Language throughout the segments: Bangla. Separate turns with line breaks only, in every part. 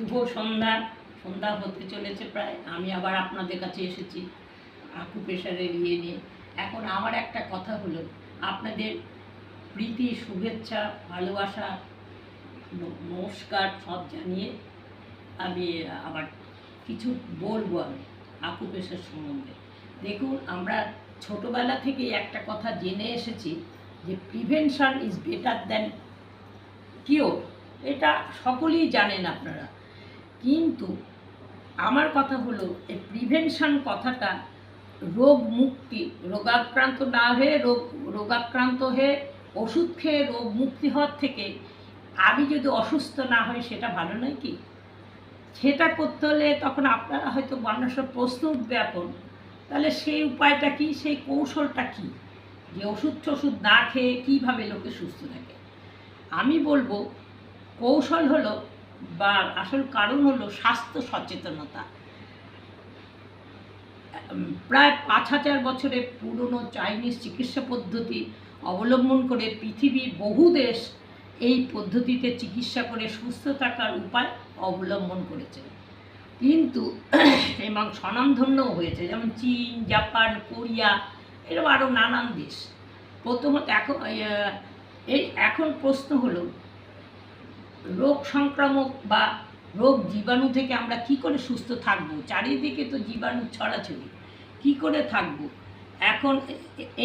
শুভ সন্ধ্যা। সন্ধ্যা হতে চলেছে প্রায়। আমি আবার আপনাদের কাছে এসেছি আকুপ্রেশারের ইয়ে নিয়ে। এখন আমার একটা কথা হলো, আপনাদের প্রীতি, শুভেচ্ছা, ভালোবাসা, নমস্কার সব জানিয়ে আমি আবার কিছু বলবো আমি আকুপ্রেশার সম্বন্ধে। দেখুন, আমরা ছোটোবেলা থেকেই একটা কথা জেনে এসেছি যে prevention is better than cure. এটা সকলেই জানেন আপনারা। কিন্তু আমার কথা হলো, এই প্রিভেনশন কথাটা রোগ মুক্তি, রোগাক্রান্ত না হয়ে রোগাক্রান্ত হয়ে ওষুধ খেয়ে রোগ মুক্তি হওয়ার থেকে আমি যদি অসুস্থ না হই সেটা ভালো নয় কি? সেটা করতে হলে তখন আপনারা হয়তো মানুষের প্রশ্ন উঠবে এখন, তাহলে সেই উপায়টা কি, সেই কৌশলটা কি, যে ওষুধ না খেয়ে কীভাবে লোকে সুস্থ থাকে? আমি বলবো কৌশল হলো বা আসল কারণ হলো স্বাস্থ্য সচেতনতা। প্রায় 5,000 বছরের পুরনো চাইনিজ চিকিৎসা পদ্ধতি অবলম্বন করে পৃথিবীর বহু দেশ এই পদ্ধতিতে চিকিৎসা করে সুস্থ থাকার উপায় অবলম্বন করেছে, কিন্তু এবং স্বনামধন্যও হয়েছে, যেমন চীন, জাপান, কোরিয়া, এরকম আরও নানান দেশ। প্রথমত এখন প্রশ্ন হলো, রোগ সংক্রামক বা রোগ জীবাণু থেকে আমরা কি করে সুস্থ থাকবো? চারিদিকে তো জীবাণু ছড়াছড়ি, কি করে থাকবো? এখন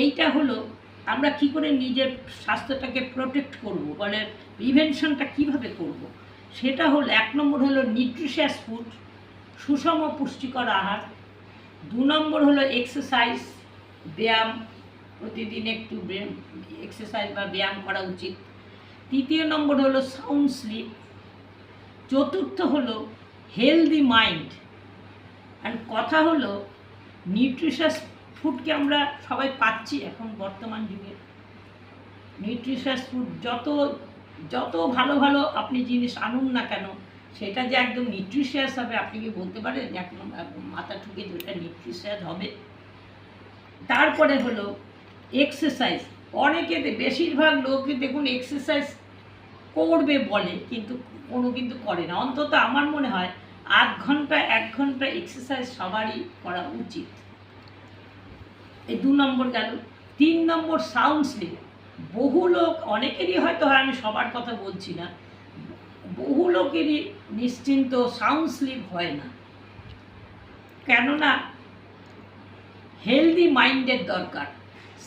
এইটা হলো, আমরা কি করে নিজের স্বাস্থ্যটাকে প্রোটেক্ট করব, বলে প্রিভেনশনটা কিভাবে করব? সেটা হলো, 1 নম্বর হলো নিউট্রিশিয়াস ফুড, সুষম পুষ্টিকর আহার। 2 নম্বর হলো এক্সারসাইজ, ব্যায়াম, প্রতিদিন একটু এক্সারসাইজ বা ব্যায়াম করা উচিত। 3 নম্বর হলো সাউন্ড স্লিপ। 4 হলো হেলদি মাইন্ড। অ্যান্ড কথা হলো, নিউট্রিশিয়াস ফুডকে আমরা সবাই পাচ্ছি এখন বর্তমান যুগে। নিউট্রিশিয়াস ফুড যত ভালো ভালো আপনি জিনিস আনুন না কেন, সেটা যে একদম নিউট্রিশিয়াস হবে আপনি কি বলতে পারেন? একদম মাথা ঠুকে যেটা নিউট্রিশিয়াস হবে। তারপরে হলো এক্সারসাইজ। অনেকে, বেশিরভাগ লোকই দেখুন এক্সারসাইজ করবে বলে, কিন্তু কিন্তু করে না। অন্তত আমার মনে হয় 1 ঘন্টা এক্সারসাইজ সবারই করা উচিত। এই 2 নম্বর গেল। 3 নম্বর সাউন্ড স্লিপ। বহু লোক, অনেকেরই হয়তো হয়, আমি সবার কথা বলছি না, বহু লোকেরই নিশ্চিন্ত সাউন্ড স্লিপ হয় না, কেননা হেলদি মাইন্ডের দরকার।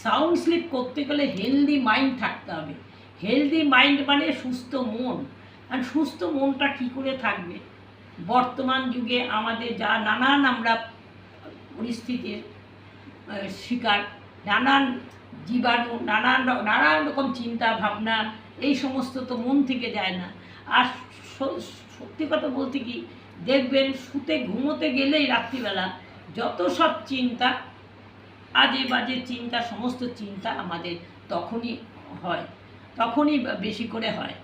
সাউন্ড স্লিপ করতে গেলে হেলদি মাইন্ড থাকতে হবে। হেলদি মাইন্ড মানে সুস্থ মন। আর সুস্থ মনটা কী করে থাকবে? বর্তমান যুগে আমাদের যা নানান আমরা পরিস্থিতির শিকার, নানান জীবাণু, নানান রকম চিন্তা ভাবনা, এই সমস্ত তো মন থেকে যায় না। আর সত্যি কথা বলতে কি, দেখবেন ঘুমোতে গেলেই রাত্রিবেলা যত সব চিন্তা, আজে বাজে চিন্তা, সমস্ত চিন্তা আমাদের তখনই বেশি করে হয়।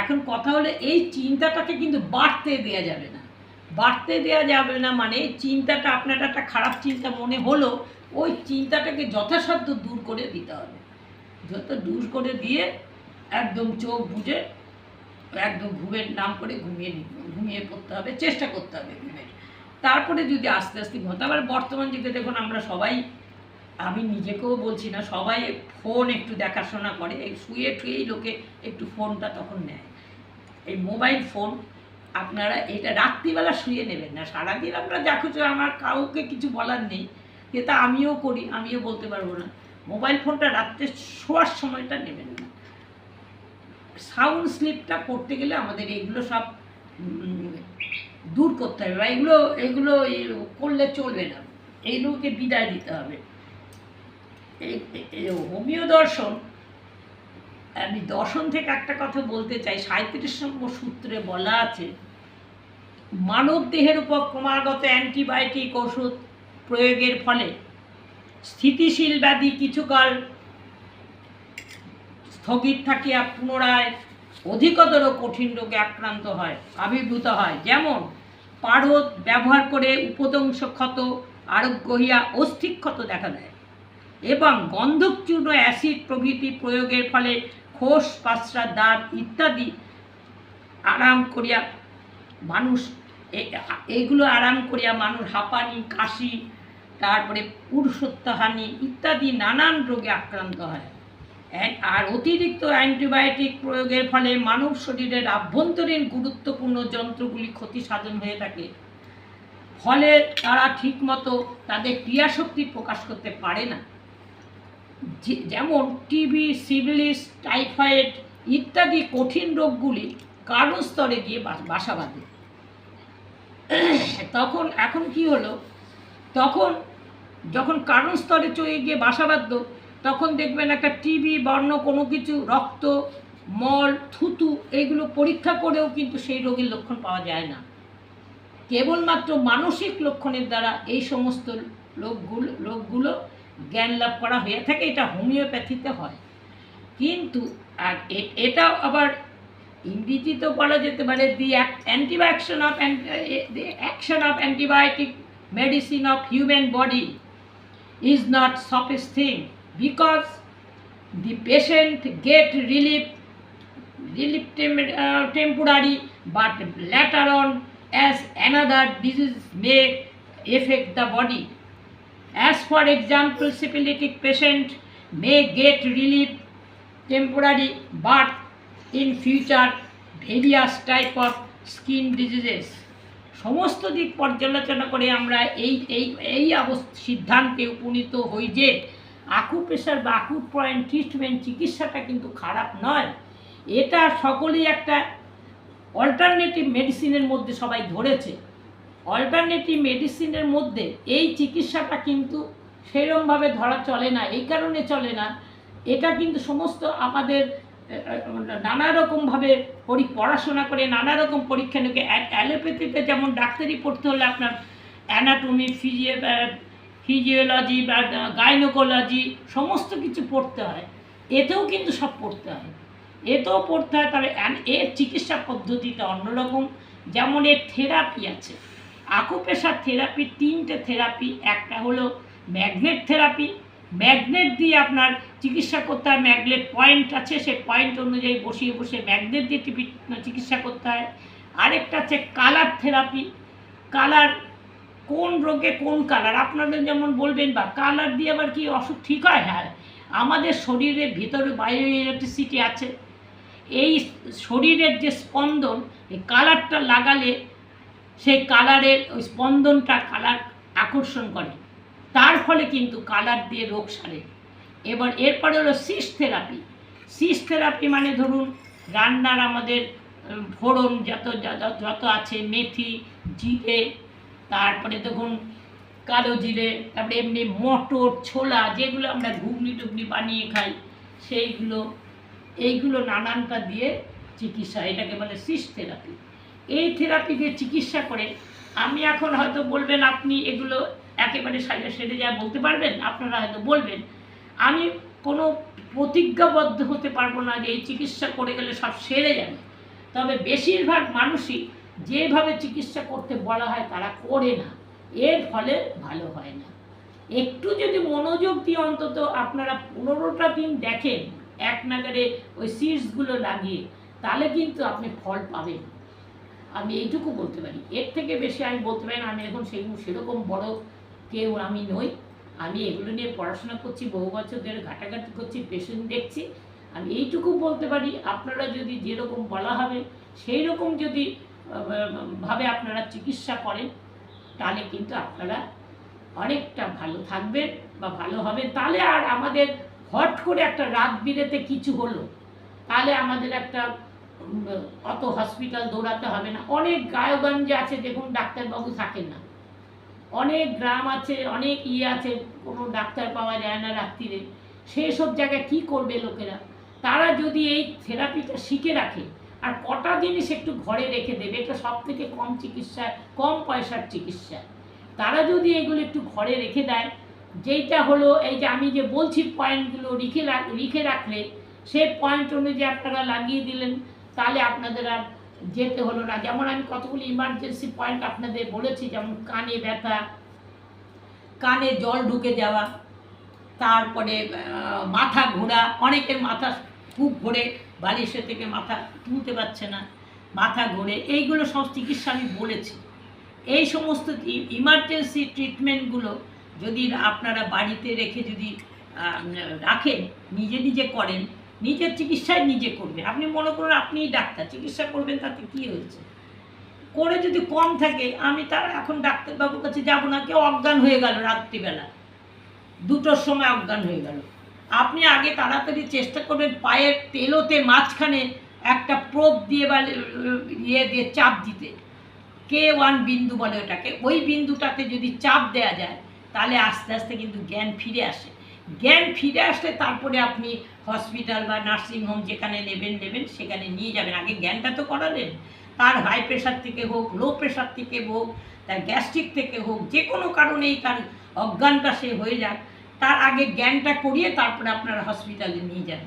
এখন কথা হলো, এই চিন্তাটাকে কিন্তু বাড়তে দেওয়া যাবে না। মানে চিন্তাটা, আপনার একটা খারাপ চিন্তা মনে হলো, ওই চিন্তাটাকে যথাসাধ্য দূর করে দিতে হবে। দূর করে দিয়ে একদম চোখ বুজে একদম ঘুমের নাম করে ঘুমিয়ে পড়তে হবে, চেষ্টা করতে হবে ঘুমের। তারপরে যদি আস্তে আস্তে ঘুমাতে। আবার বর্তমান যুগে দেখুন, আমরা সবাই, আমি নিজেকেও বলছি না, সবাই ফোন একটু দেখাশোনা করে, এই শুয়ে ঠুয়েই লোকে একটু ফোনটা তখন নেয়, এই মোবাইল ফোন। আপনারা এটা রাত্রিবেলা শুয়ে নেবেন না। সারাদিন আমরা যা কিছু, আমার কাউকে কিছু বলার নেই, যেটা আমিও করি, আমিও বলতে পারবো না। মোবাইল ফোনটা রাত্রে শোয়ার সময়টা নেবেন না। সাউন্ড স্লিপটা করতে গেলে আমাদের এগুলো সব দূর করতে হবে, বা এগুলো করলে চলবে না, এইগুলোকে বিদায় দিতে হবে। হোমিও দর্শন, আমি দর্শন থেকে একটা কথা বলতে চাই। 37 নম্বর সূত্রে বলা আছে, মানব দেহের উপর ক্রমাগত অ্যান্টিবায়োটিক ওষুধ প্রয়োগের ফলে স্থিতিশীল ব্যাধি কিছুকাল স্থগিত থাকিয়া পুনরায় অধিকতর কঠিন রোগে আবির্ভূত হয়। যেমন পারদ ব্যবহার করে উপদংশ ক্ষত আরোগ্য হইয়া অস্থিক ক্ষত দেখা দেয়, এবং গন্ধকচূর্ণ অ্যাসিড প্রভৃতি প্রয়োগের ফলে খোস, পাঁচরা, দাঁত ইত্যাদি আরাম করিয়া মানুষ এইগুলো আরাম করিয়া মানুষ হাঁপানি, কাশি, তারপরে পুরুষত্বহানি ইত্যাদি নানান রোগে আক্রান্ত হয়। আর অতিরিক্ত অ্যান্টিবায়োটিক প্রয়োগের ফলে মানব শরীরের আভ্যন্তরীণ গুরুত্বপূর্ণ যন্ত্রগুলি ক্ষতি সাধন হয়ে থাকে, ফলে তারা ঠিকমতো তাদের ক্রিয়াশক্তি প্রকাশ করতে পারে না। যেমন টিবি, সিফিলিস, টাইফয়েড ইত্যাদি কঠিন রোগগুলি কারণ স্তরে গিয়ে বাসা বাঁধে। এখন কি হলো, যখন কারণ স্তরে চলে গিয়ে বাসা বাঁধল, তখন দেখবেন একটা টিবি বর্ণ কোনো কিছু, রক্ত, মল, থুতু এইগুলো পরীক্ষা করেও কিন্তু সেই রোগের লক্ষণ পাওয়া যায় না। কেবলমাত্র মানসিক লক্ষণের দ্বারা এই সমস্ত রোগগুলো জ্ঞান লাভ করা হয়ে থাকে। এটা হোমিওপ্যাথিতে হয়। কিন্তু এটা আবার ইংরেজিতেও বলা যেতে পারে দি action of antibiotic medicine of human body is not sophist thing, because the patient get relief temporary, but later on as another disease may affect the body. As for example, syphilitic patient may get relief temporary, but in future various type of skin diseases. সমস্ত দিক পর্যালোচনা করে আমরা এই সিদ্ধান্তে উপনীত হই যে আকুপ্রেশার বা আকুট পয়েন্ট ট্রিটমেন্ট চিকিৎসাটা কিন্তু খারাপ নয়। এটা সকলেই একটা অল্টারনেটিভ মেডিসিনের মধ্যে সবাই ধরেছে। অল্টারনেটিভ মেডিসিনের মধ্যে এই চিকিৎসাটা কিন্তু সেরকমভাবে ধরা চলে না। এই কারণে চলে না, এটা কিন্তু সমস্ত আমাদের নানা রকমভাবে পড়াশোনা করে নানা রকম পরীক্ষা নিয়ে। অ্যালোপ্যাথিতে যেমন ডাক্তারি পড়তে হলে আপনার অ্যানাটমি, ফিজিওলজি বা গাইনোকোলজি সমস্ত কিছু পড়তে হয়, এতেও কিন্তু সব পড়তে হয়, তবে এর চিকিৎসা পদ্ধতিটা অন্যরকম। যেমন এর থেরাপি আছে, আকুপ্রেশার থেরাপি 3টে থেরাপি। একটা হলো ম্যাগনেট থেরাপি, ম্যাগনেট দিয়ে আপনার চিকিৎসা করতে হয়। ম্যাগনেট পয়েন্ট আছে, সেই পয়েন্ট অনুযায়ী বসে ম্যাগনেট দিয়ে চিকিৎসা করতে হয়। আরেকটা আছে কালার থেরাপি। কালার, কোন রোগে কোন কালার আপনাদের যেমন বলবেন, বা কালার দিয়ে আবার কি অসুখ ঠিক হয়? হ্যাঁ, আমাদের শরীরের ভিতরে বায়ো ইলেকট্রিসিটি আছে। এই শরীরের যে স্পন্দন, এই কালারটা লাগালে সেই কালারের ওই স্পন্দনটা কালার আকর্ষণ করে, তার ফলে কিন্তু কালার দিয়ে রোগ সারে। এবার এরপরে হলো সিস থেরাপি। সিস থেরাপি মানে ধরুন রান্নার আমাদের ফোড়ন যত আছে, মেথি, জিরে, তারপরে দেখুন কালো জিরে, তারপরে এমনি মটর, ছোলা, যেগুলো আমরা ঘুগনি টুগনি বানিয়ে খাই, এইগুলো নানানটা দিয়ে চিকিৎসা, এটাকে বলে সিস থেরাপি। এই থেরাপি দিয়ে চিকিৎসা করে আমি এখন হয়তো বলবেন আপনি এগুলো একেবারে সেরে যায় বলতে পারবেন, আপনারা হয়তো বলবেন। আমি কোনো প্রতিজ্ঞাবদ্ধ হতে পারবো না যে এই চিকিৎসা করে গেলে সব সেরে যাবে। তবে বেশিরভাগ মানুষই যেভাবে চিকিৎসা করতে বলা হয় তারা করে না, এর ফলে ভালো হয় না। একটু যদি মনোযোগ দিয়ে অন্তত আপনারা 15টা দিন দেখেন এক নাগারে ওই সিডসগুলো লাগিয়ে, তাহলে কিন্তু আপনি ফল পাবেন। আমি এইটুকু বলতে পারি, এর থেকে বেশি আমি বলতে পারি না। আমি এখন সেরকম বড় কেউ আমি নই। আমি এগুলো নিয়ে পড়াশোনা করছি, বহু বছর ধরে ঘাটাঘাটি করছি, পেশেন্ট দেখছি। আমি এইটুকু বলতে পারি, আপনারা যদি যেরকম বলা হবে সেই রকম যদি ভাবে আপনারা চিকিৎসা করেন, তাহলে কিন্তু আপনারা অনেকটা ভালো থাকবেন বা ভালো হবেন। তাহলে আর আমাদের হট করে একটা রাত বিরেতে কিছু হলো, তাহলে আমাদের একটা অত হসপিটাল দৌড়াতে হবে না। অনেক গাঁওগঞ্জে আছে দেখুন ডাক্তারবাবু থাকেন না, অনেক গ্রাম আছে, অনেক আছে, কোনো ডাক্তার পাওয়া যায় না রাত্রিরে। সেই সব জায়গায় কী করবে লোকেরা? তারা যদি এই থেরাপিটা শিখে রাখে আর কটা জিনিস একটু ঘরে রেখে দেবে, এটা সব থেকে কম চিকিৎসা, কম পয়সার চিকিৎসা। তারা যদি এগুলো একটু ঘরে রেখে দেয়, যেইটা হলো এই যে আমি যে বলছি পয়েন্টগুলো লিখে রাখলে, সেই পয়েন্ট অনুযায়ী আপনারা লাগিয়ে দিলেন, তাহলে আপনাদের আর যেতে হলো না। যেমন আমি কতগুলি ইমার্জেন্সি পয়েন্ট আপনাদের বলেছি, যেমন কানে ব্যথা, কানে জল ঢুকে যাওয়া, তারপরে মাথা ঘোরা, অনেকের মাথা খুব ঘোরে, বালিশের থেকে মাথা তুলতে পারছে না, মাথা ঘোরে, এইগুলো সব চিকিৎসা আমি বলেছি। এই সমস্ত ইমার্জেন্সি ট্রিটমেন্টগুলো যদি আপনারা বাড়িতে রেখে যদি রাখেন, নিজে নিজে করেন, নিজের চিকিৎসায় নিজে করবেন। আপনি মনে করুন আপনিই ডাক্তার, চিকিৎসা করবেন, তাতে কী হয়েছে? করে যদি কম থাকে, আমি তার এখন ডাক্তারবাবুর কাছে যাব না। কেউ অজ্ঞান হয়ে গেল রাত্রিবেলা, 2টোর সময় অজ্ঞান হয়ে গেল, আপনি আগে তাড়াতাড়ি চেষ্টা করবেন পায়ের তেলোতে মাঝখানে একটা প্রোব দিয়ে বা ইয়ে দিয়ে চাপ দিতে, K1 বিন্দু বলে ওটাকে। ওই বিন্দুটাতে যদি চাপ দেওয়া যায়, তাহলে আস্তে আস্তে কিন্তু জ্ঞান ফিরে আসে। জ্ঞান ফিরে আসলে তারপরে আপনি হসপিটাল বা নার্সিংহোম যেখানে নেবেন সেখানে নিয়ে যাবেন। আগে জ্ঞানটা তো করালেন। তার হাই প্রেশার থেকে হোক, লো প্রেশার থেকে হোক, তার গ্যাস্ট্রিক থেকে হোক, যে কোনো কারণেই তার অজ্ঞানটা সে হয়ে যাক, তার আগে জ্ঞানটা করিয়ে তারপরে আপনারা হসপিটালে নিয়ে যান।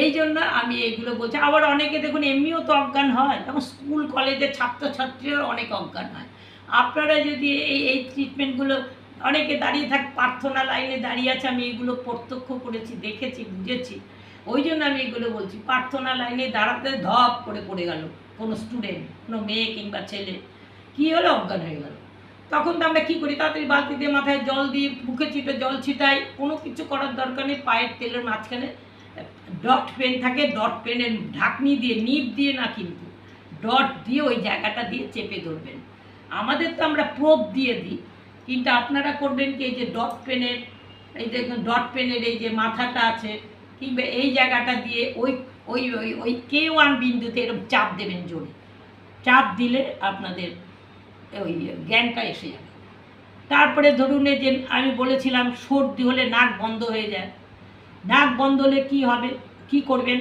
এই জন্য আমি এইগুলো বলছি। আবার অনেকে দেখুন এমনিও তো অজ্ঞান হয়, তখন স্কুল কলেজের ছাত্রছাত্রীরা অনেক অজ্ঞান হয়। আপনারা যদি এই ট্রিটমেন্টগুলো, অনেকে দাঁড়িয়ে প্রার্থনা লাইনে দাঁড়িয়ে আছে, আমি এগুলো প্রত্যক্ষ করেছি, দেখেছি, বুঝেছি। ওই জন্য আমি এগুলো বলছি। প্রার্থনা লাইনে দাঁড়াতে ধপ করে পড়ে গেল কোনো স্টুডেন্ট, কোনো মেয়ে কিংবা ছেলে, কী হলো? অজ্ঞান হয়ে গেল। তখন তো আমরা কী করি? তাড়াতাড়ি বালতি দিয়ে মাথায় জল দিয়ে, মুখে চিপে জল ছিটাই, কোনো কিছু করার দরকার নেই। পায়ের তেলের মাঝখানে ডট পেন থাকে, ডট পেনের ঢাকনি দিয়ে, নিপ দিয়ে না, কিন্তু ডট দিয়ে ওই জায়গাটা দিয়ে চেপে ধরবেন। আমাদের তো আমরা প্রোব দিয়ে দিই, কিন্তু আপনারা করবেন কি, এই যে ডট পেনের, এই দেখুন ডট পেনের এই যে মাথাটা আছে, কিংবা এই জায়গাটা দিয়ে ওই ওই ওই ওই K1 বিন্দুতে এরকম চাপ দেবেন, জোরে চাপ দিলে আপনাদের ওই জ্ঞানটা এসে যাবে। তারপরে ধরুন এই যে আমি বলেছিলাম সর্দি হলে নাক বন্ধ হয়ে যায়। নাক বন্ধ হলে কী হবে, কী করবেন?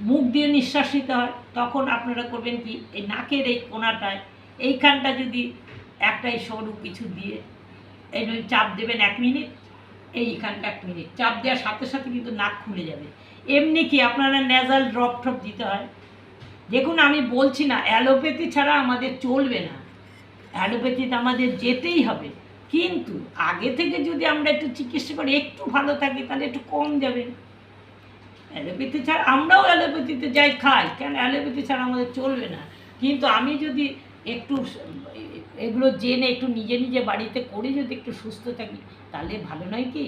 মুখ দিয়ে নিঃশ্বাস নিতে হয়। তখন আপনারা করবেন কি, এই নাকের এই কোণাটায়, এইখানটা যদি একটাই সরু কিছু দিয়ে এই চাপ দেবেন 1 মিনিট, এইখানটা 1 মিনিট চাপ দেওয়ার সাথে সাথে কিন্তু নাক খুলে যাবে। এমনি কি আপনারা ন্যাজাল ড্রপ ট্রপ দিতে হয়। দেখুন আমি বলছি না অ্যালোপ্যাথি ছাড়া আমাদের চলবে না, অ্যালোপ্যাথিতে আমাদের যেতেই হবে। কিন্তু আগে থেকে যদি আমরা একটু চিকিৎসা করে একটু ভালো থাকি, তাহলে একটু কম যাবে। অ্যালোপ্যাথি ছাড়া, আমরাও অ্যালোপ্যাথিতে যাই, খাই, কেন? অ্যালোপ্যাথি ছাড়া আমাদের চলবে না। কিন্তু আমি যদি একটু এগুলো জেনে একটু নিজে নিজে বাড়িতে করে যদি একটু সুস্থ থাকি, তাহলে ভালো নয় কি?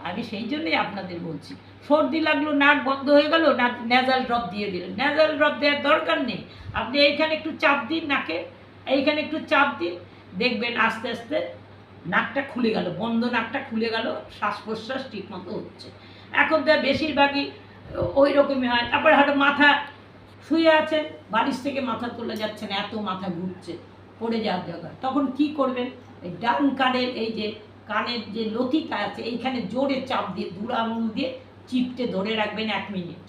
আমি সেই জন্যই আপনাদের বলছি। সর্দি লাগলো, নাক বন্ধ হয়ে গেল, না ন্যাজাল ড্রপ দিয়ে দিলেন। ন্যাজাল ড্রপ দেওয়ার দরকার নেই। আপনি এইখানে একটু চাপ দিন, নাকে এইখানে একটু চাপ দিন, দেখবেন আস্তে আস্তে নাকটা খুলে গেল, বন্ধ নাকটা খুলে গেল, শ্বাস প্রশ্বাস ঠিক মতো হচ্ছে। এখন তো বেশিরভাগই ওই রকমই হয়। তারপরে হয়তো মাথা শুয়ে আছেন, বালিশ থেকে মাথা তোলা যাচ্ছে না, এত মাথা ঘুরছে, পড়ে যাওয়ার জায়গা। তখন কি করবেন? এই ডান কানের এই যে কানের যে লতিটা আছে, এইখানে জোরে চাপ দিয়ে, দুরা আঙুল দিয়ে চিপটে ধরে রাখবেন 1 মিনিট।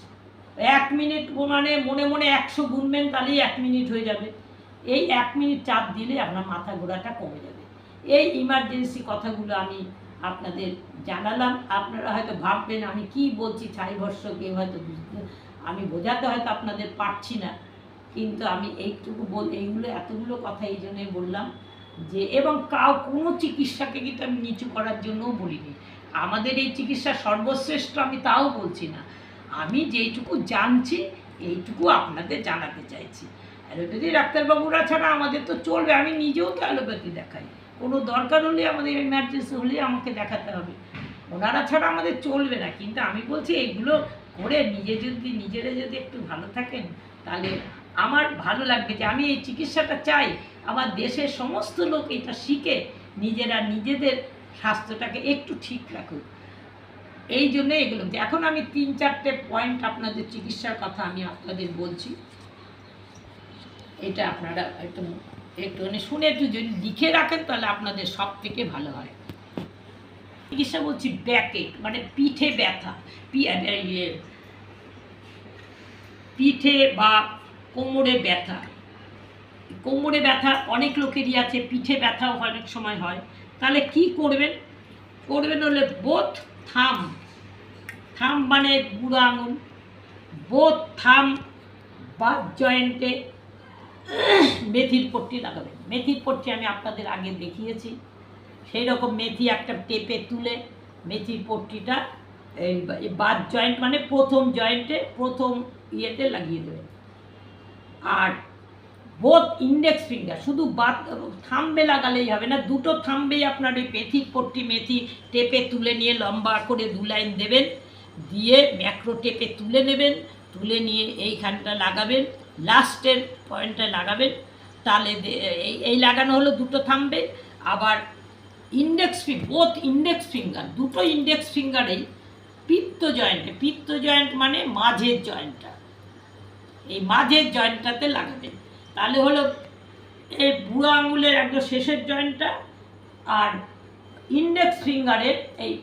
1 মিনিট মানে মনে মনে 100 গুনবেন, তাহলেই 1 মিনিট হয়ে যাবে। এই 1 মিনিট চাপ দিলে আপনার মাথা ঘোরাটা কমে যাবে। এই ইমার্জেন্সি কথাগুলো আমি আপনাদের জানালাম। আপনারা হয়তো ভাববেন আমি কি বলছি, ছাইভস্য, কেউ হয়তো বুঝতে, আমি বোঝাতে হয়তো আপনাদের পারছি না, কিন্তু আমি এইটুকু এইগুলো এতগুলো কথা এই জন্যই বললাম যে, এবং কোনো চিকিৎসাকে কিন্তু আমি নিচু করার জন্যও বলিনি। আমাদের এই চিকিৎসা সর্বশ্রেষ্ঠ আমি তাও বলছি না, আমি যেইটুকু জানছি এইটুকু আপনাদের জানাতে চাইছি। অ্যালোপ্যাথি ডাক্তারবাবুরা ছাড়া আমাদের তো চলবে। আমি নিজেও তো অ্যালোপ্যাথি দেখাই, কোনো দরকার হলে, আমাদের ইমার্জেন্সি হলে আমাকে দেখাতে হবে, ওনারা ছাড়া আমাদের চলবে না। কিন্তু আমি বলছি এইগুলো করে নিজেরা যদি একটু ভালো থাকেন, তাহলে আমার ভালো লাগবে যে আমি এই চিকিৎসাটা চাই, আমার দেশের সমস্ত লোক এটা শিখে নিজেরা নিজেদের স্বাস্থ্যটাকে একটু ঠিক রাখুক। এই জন্য এগুলো এখন আমি 3-4টে পয়েন্ট আপনাদের চিকিৎসার কথা আমি আপনাদের বলছি। এটা আপনারা একটুখানি শুনে একটু যদি লিখে রাখেন, তাহলে আপনাদের সব থেকে ভালো হয়। চিকিৎসা বলছি ব্যাকএক, মানে পিঠে ব্যথা, পিঠে বা কোমরে ব্যথা। কোমরে ব্যথা অনেক লোকেরই আছে, পিঠে ব্যথাও অনেক সময় হয়। তাহলে কি করবেন? হলে বোথ থাম মানে বুড়ো আঙুল, বোথ থাম বাদ জয়েন্টে মেথির পট্টি লাগাবেন। মেথির পট্টি আমি আপনাদের আগে দেখিয়েছি। সেই রকম মেথি একটা টেপে তুলে মেথির পট্টিটা এই বাদ জয়েন্ট মানে প্রথম জয়েন্টে, প্রথম ইয়েতে লাগিয়ে দেবেন। আর বোথ ইন্ডেক্স ফিঙ্গার, শুধু থাম্বে লাগালেই হবে না, দুটো থাম্বেই আপনার ওই মেথির পট্টি মেথি টেপে তুলে নিয়ে লম্বা করে 2 লাইন দেবেন, দিয়ে ম্যাক্রো টেপে তুলে নেবেন, তুলে নিয়ে এইখানটা লাগাবেন, লাস্টের পয়েন্টটা লাগাবেন। তাহলে এই লাগানো হলো দুটো থাম্বে। আবার বোথ ইন্ডেক্স ফিঙ্গার, দুটো ইন্ডেক্স ফিঙ্গারেই পিত্ত জয়েন্ট মানে মাঝের জয়েন্টটা, এই মাঝের জয়েন্টটাতে লাগাবেন। তাহলে হলো এই বুড়ো আঙুলের একদম শেষের জয়েন্টটা আর ইন্ডেক্স ফিঙ্গারের এই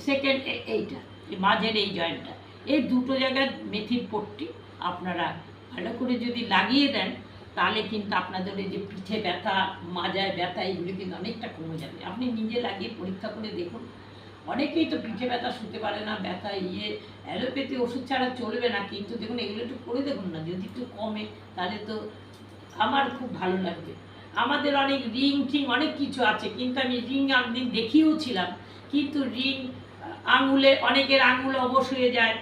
সেকেন্ড এইটা, এই মাঝের এই জয়েন্টটা, এই দুটো জায়গায় মেথির পট্টি আপনারা ভালো করে যদি লাগিয়ে দেন, তাহলে কিন্তু আপনাদের এই যে পিঠে ব্যথা, মাজায় ব্যথা, এগুলো কিন্তু অনেকটা কমে যাবে। আপনি নিজে লাগিয়ে পরীক্ষা করে দেখুন। অনেকেই তো পিঠে ব্যথা শুতে পারে না, ব্যথা অ্যালোপ্যাথি ওষুধ ছাড়া চলবে না, কিন্তু দেখুন এগুলো একটু করে দেখুন না, যদি একটু কমে তাহলে তো আমার খুব ভালো লাগবে। আমাদের অনেক রিং টিং অনেক কিছু আছে, কিন্তু আমি রিং একদিন দেখিয়েওছিলাম, কিন্তু রিং আঙুলে অনেকের আঙুল অবশ হয়ে যায়,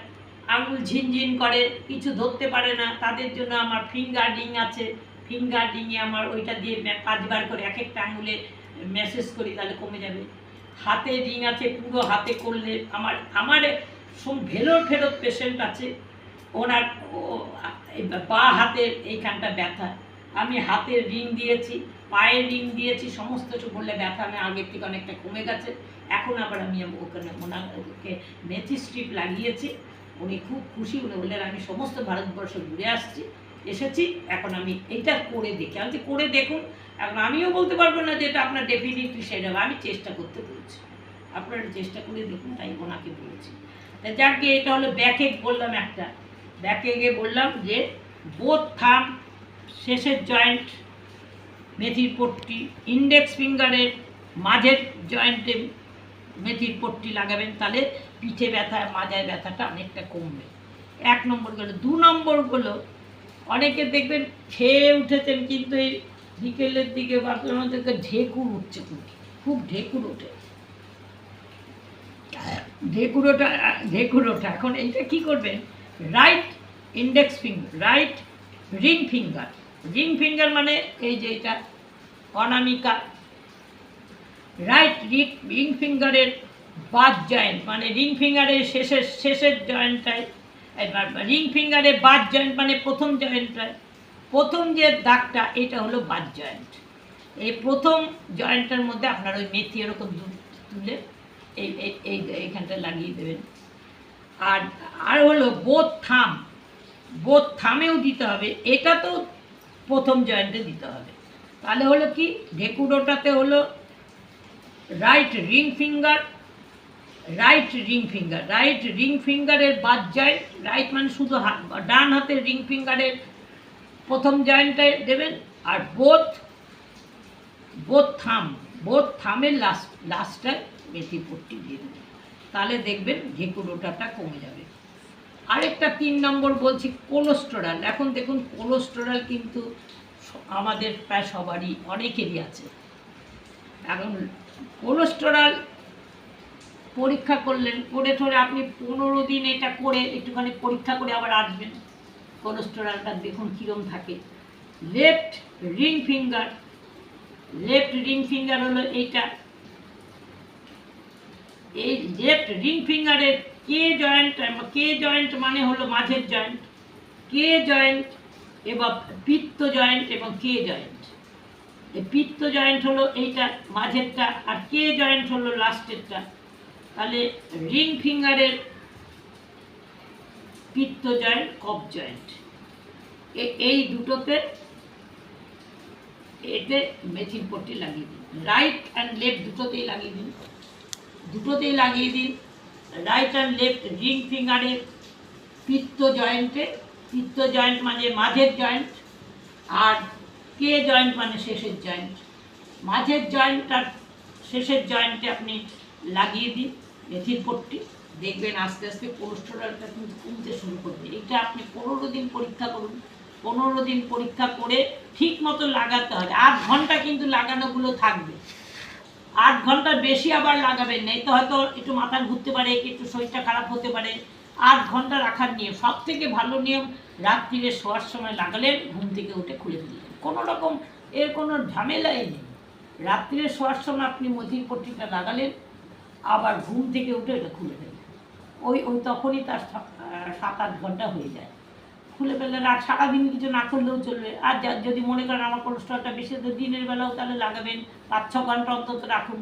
আঙুল ঝিনঝিন করে, কিছু ধরতে পারে না, তাদের জন্য আমার ফিঙ্গার রিং আছে। ফিঙ্গার রিংয়ে আমার ওইটা দিয়ে 5 বার করে এক একটা আঙুলে ম্যাসেজ করি, তাহলে কমে যাবে। হাতে রিং আছে, পুরো হাতে করলে আমার ফেরত পেশেন্ট আছে, ওনার বা হাতের এইখানটা ব্যথা, আমি হাতের রিং দিয়েছি, পায়ের রিং দিয়েছি, সমস্ত কিছু বললে ব্যথা আমি আগের থেকে অনেকটা কমে গেছে। এখন আবার আমি ওখানে ওনাকে মেথি স্ট্রিপ লাগিয়েছি, উনি খুব খুশি। উনি বললেন আমি সমস্ত ভারতবর্ষ ঘুরে এসেছি, এখন আমি এইটা করে দেখি। আমি করে দেখুন, এখন আমিও বলতে পারবো না যে এটা আপনার ডেফিনেটলি সেটা হবে, আমি চেষ্টা করতে বলছি, আপনারা চেষ্টা করে দেখুন, তাই ওনাকে বলেছি। তা যাক গিয়ে এটা হলো ব্যাকেক বললাম, একটা ব্যাকেকে বললাম যে বোথ থাম শেষের জয়েন্ট মেথির পট্টি, ইন্ডেক্স ফিঙ্গারের মাঝের জয়েন্টে মেথির পট্টি লাগাবেন, তাহলে পিঠে ব্যথা, মাজায় ব্যথাটা অনেকটা কমবে। 1 নম্বর গেলো। 2 নম্বর হলো, অনেকে দেখবেন খেয়ে উঠেছেন, কিন্তু এই বিকেলের দিকে বা আমাদেরকে ঢেকুর উঠছে, খুব ঢেকুর ওঠে, ঢেকুর ওঠা। এখন এইটা কি করবেন, right index finger, right ring finger মানে এই যে এটা অনামিকা, রাইট রিং ফিঙ্গারের বাদ জয়েন্ট মানে রিং ফিঙ্গারের শেষের জয়েন্টটায়, রিং ফিঙ্গারের বাদ জয়েন্ট মানে প্রথম জয়েন্টটায়, প্রথম যে দাগটা এটা হলো বাদ জয়েন্ট। এই প্রথম জয়েন্টের মধ্যে আপনার ওই মেথি এরকম তুলে এইখানটা লাগিয়ে দেবেন। আর হলো বোথ থামেও দিতে হবে, এটা তো প্রথম জয়েন্টে দিতে হবে। তাহলে হলো কি, ঢেকুরোটাতে হলো রাইট রিং ফিঙ্গারের বাদ জয়েন্ট, রাইট মানে শুধু ডান হাতের রিং ফিঙ্গারের প্রথম জয়েন্টটায় দেবেন, আর বোথ থামের লাস্টটায় মেথি পট্টি দিয়ে দেবেন, তাহলে দেখবেন ঢেকুরোটাটা কমে যাবে। আরেকটা 3 নম্বর বলছি, কোলেস্টেরল। এখন দেখুন কোলেস্টেরল কিন্তু আমাদের প্রায় সবারই, অনেকেরই আছে। এখন কোলেস্টেরল পরীক্ষা করলেন, করে আপনি 15 দিন এটা করে একটুখানি পরীক্ষা করে আবার আসবেন, কোলেস্টেরলটা দেখুন কীরকম থাকে। লেফট রিং ফিঙ্গার হলো এইটা, এই লেফট রিং ফিঙ্গারের কে জয়েন্ট মানে হলো মাঝের জয়েন্ট, কে জয়েন্ট এবং পিত্ত জয়েন্ট এবং কে জয়েন্ট। এই পিত্ত জয়েন্ট হলো এইটা মাঝেরটা, আর কে জয়েন্ট হলো লাস্টেরটা। তাহলে রিং ফিঙ্গারের পিত্ত জয়েন্ট, কফ জয়েন্ট, এই দুটোতে এতে মেথির পট্টি লাগিয়ে দিন। রাইট অ্যান্ড লেফট দুটোতেই লাগিয়ে দিন, রাইট অ্যান্ড লেফট রিং ফিঙ্গারের পিত্ত জয়েন্ট মানে মাঝের জয়েন্ট, আর কে জয়েন্ট মানে শেষের জয়েন্ট। মাঝের জয়েন্ট আর শেষের জয়েন্টে আপনি লাগিয়ে দিন মেথির পট্টি, দেখবেন আস্তে আস্তে কোলেস্টেরলটা কিন্তু কমতে শুরু করবে। এটা আপনি 15 দিন পরীক্ষা করুন, 15 দিন পরীক্ষা করে ঠিক মতো লাগাতে হবে। 8 ঘন্টা কিন্তু লাগানোগুলো থাকবে, 8 ঘন্টার বেশি আবার লাগাবেন না, তো হয়তো একটু মাথা ঘুরতে পারে, একটু শরীরটা খারাপ হতে পারে, 8 ঘন্টা রাখার নিয়ম, সব থেকে ভালো নিয়ম রাত্রিরে শোয়ার সময় লাগালেন, ঘুম থেকে উঠে খুলে দিলেন, কোনো রকম এর কোনো ঝামেলাই নেই। রাত্রিরে শোয়ার সময় আপনি মতির পট্টিটা লাগালেন, আবার ঘুম থেকে উঠে এটা খুলে ফেললেন, ওই ওই তখনই তার 7-8 ঘন্টা হয়ে যায়। খুলে ফেললেন, আর সারাদিন কিছু না করলেও চলবে। আর যদি মনে করেন আমার কোলেস্ট্রলটা বেশি, তো দিনের বেলাও তাহলে লাগাবেন, 5-6 ঘন্টা অন্তত রাখুন,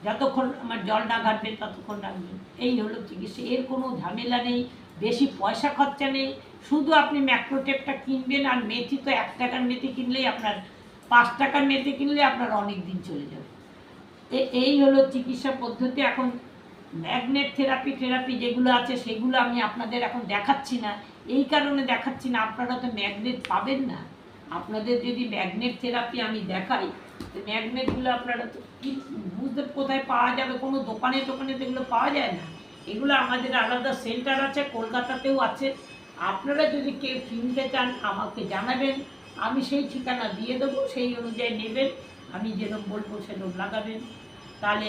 যতক্ষণ আমার জল না ঘাটবে ততক্ষণ রাখবেন। এই হলো চিকিৎসা, এর কোনো ঝামেলা নেই, বেশি পয়সা খরচা নেই। শুধু আপনি ম্যাক্রোটেপটা কিনবেন, আর মেথি তো 1 টাকার মেথি কিনলেই আপনার, 5 টাকার মেথি কিনলে আপনার অনেক দিন চলে যাবে। এই হলো চিকিৎসা পদ্ধতি। এখন ম্যাগনেট থেরাপি যেগুলো আছে সেগুলো আমি আপনাদের এখন দেখাচ্ছি না, এই কারণে দেখাচ্ছি না, আপনারা তো ম্যাগনেট পাবেন না। আপনাদের যদি ম্যাগনেট থেরাপি আমি দেখাই, তো ম্যাগনেটগুলো আপনারা তো বুঝতে কোথায় পাওয়া যাবে, কোনো দোকানে টোকানে তো এগুলো পাওয়া যায় না। এগুলো আমাদের আলাদা সেন্টার আছে, কলকাতাতেও আছে। আপনারা যদি কেউ কিনতে চান আমাকে জানাবেন, আমি সেই ঠিকানা দিয়ে দেবো, সেই অনুযায়ী নেবেন, আমি যেরকম বলবো সেরকম লাগাবেন। তাহলে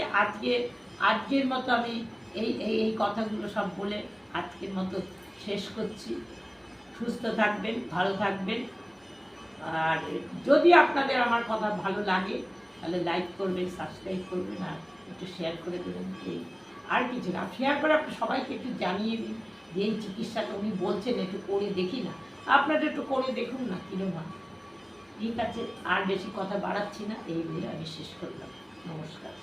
আজকের মতো আমি এই এই এই কথাগুলো সব বলে আজকের মতো শেষ করছি। সুস্থ থাকবেন, ভালো থাকবেন, আর যদি আপনাদের আমার কথা ভালো লাগে তাহলে লাইক করবেন, সাবস্ক্রাইব করবেন, আর একটু শেয়ার করে দেবেন। এই আর কিছু না, শেয়ার করে আপনি সবাইকে একটু জানিয়ে দিন যে এই চিকিৎসাটা উনি বলছেন, একটু করে দেখি না, আপনারা একটু করে দেখুন না কিরকম হয়। ঠিক আছে, আর বেশি কথা বাড়াচ্ছি না, এই বলে আমি শেষ করলাম। নমস্কার।